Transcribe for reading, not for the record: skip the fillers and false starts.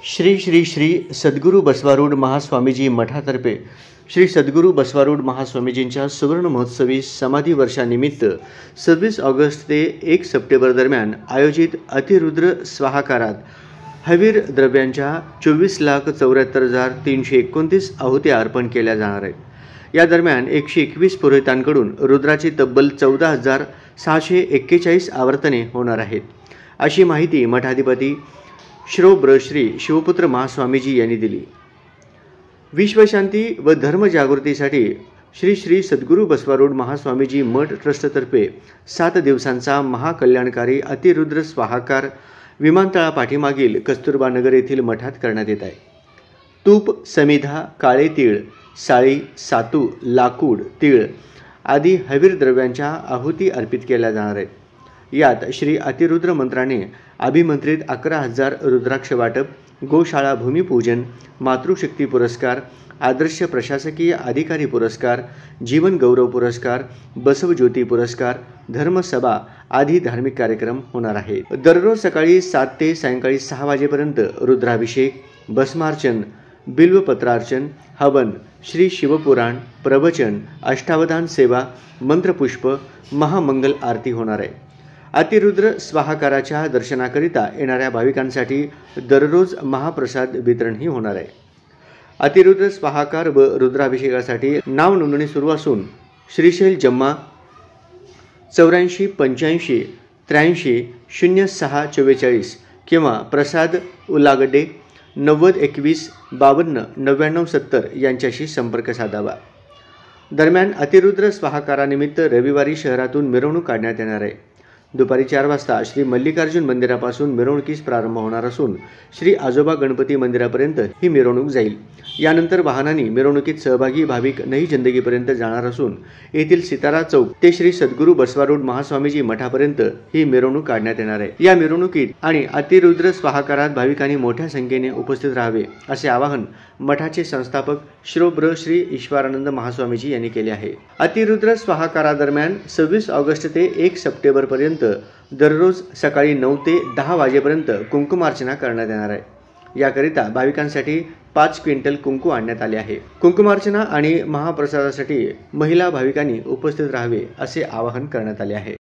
श्री श्री श्री सद्गुरू बसवारूढ महास्वामीजी मठातर्फे श्री सद्गुरू बसवारूढ महास्वामीजींच्या सुवर्ण महोत्सवी समाधी वर्षानिमित्त 26 ऑगस्ट ते 1 सप्टेंबर दरम्यान आयोजित अतिरुद्र स्वाहाकारात हवीर द्रव्यांच्या 24,74,329 आहुत्या अर्पण केल्या जाणार आहेत। या दरम्यान 121 पुरोहितांकडून रुद्राची तब्बल 14,641 आवर्तने होणार आहेत, अशी माहिती मठाधिपती श्री शिवपुत्र महास्वामीजी यांनी दिली। विश्वशांती व धर्मजागृतीसाठी श्री श्री सद्गुरू बसवारूढ महास्वामीजी मठ ट्रस्टतर्फे 7 दिवसांचा महाकल्याणकारी अतिरुद्र स्वाहाकार विमानतळापाठीमागील कस्तुरबा नगर येथील मठात करण्यात येत आहे। तूप, समिधा, काळे तीळ, साळी, सातू, लाकूड, तीळ आदी हवीर द्रव्यांच्या आहुती अर्पित केल्या जाणार आहेत। यात श्री अतिरुद्र मंत्राने अभिमंत्रित 11,000 रुद्राक्ष वाटप, गोशाळा भूमिपूजन, मातृशक्ती पुरस्कार, आदर्श प्रशासकीय अधिकारी पुरस्कार, जीवन गौरव पुरस्कार, बसवज्योती पुरस्कार, धर्मसभा आदी धार्मिक कार्यक्रम होणार आहेत। दररोज सकाळी 7 ते सायंकाळी 6 वाजेपर्यंत रुद्राभिषेक, भस्मार्चन, बिल्वपत्रार्चन, हवन, श्री शिवपुराण, प्रवचन, अष्टावधान सेवा, मंत्रपुष्प, महामंगल आरती होणार आहे। अतिरुद्र स्वाहाकाराच्या दर्शनाकरिता येणाऱ्या भाविकांसाठी दररोज महाप्रसाद वितरणही होणार आहे। अतिरुद्र स्वाहाकार व रुद्राभिषेकासाठी नाव नोंदणी सुरू असून श्रीशैल जम्मा 84 85 83 06 44 किंवा प्रसाद उलागडे 90 21 52 99 70 यांच्याशी संपर्क साधावा। दरम्यान अतिरुद्र स्वाहाकारानिमित्त रविवारी शहरातून मिरवणूक काढण्यात येणार आहे। दुपारी 4 वाजता श्री मल्लिकार्जुन मंदिरापासून मिरवणुकीस प्रारंभ होणार असून श्री आजोबा गणपती मंदिरापर्यंत ही मिरवणूक जाईल। यानंतर वाहनांनी मिरवणुकीत सहभागी भाविक नई जिंदगीपर्यंत जाणार असून येथील सितारा चौक ते श्री सद्गुरू बसवारूढ महास्वामीजी मठापर्यंत ही मिरवणूक काढण्यात येणार आहे। या मिरवणुकीत आणि अतिरुद्र स्वाहाकारात भाविकांनी मोठ्या संख्येने उपस्थित राहावे, असे आवाहन मठाचे संस्थापक श्री ईश्वरानंद महास्वामीजी यांनी केले आहे। अतिरुद्र स्वाहाकारादरम्यान 26 ऑगस्ट ते 1 सप्टेंबर पर्यंत दररोज सकाळी 9 ते 10 वाजेपर्यंत कुंकुमार्चना करण्यात येणार आहे। याकरिता भाविकांसाठी 5 क्विंटल कुंकू आणण्यात आले आहे। कुंकुमार्चना आणि महाप्रसादासाठी महिला भाविकांनी उपस्थित राहावे, असे आवाहन करण्यात आले आहे।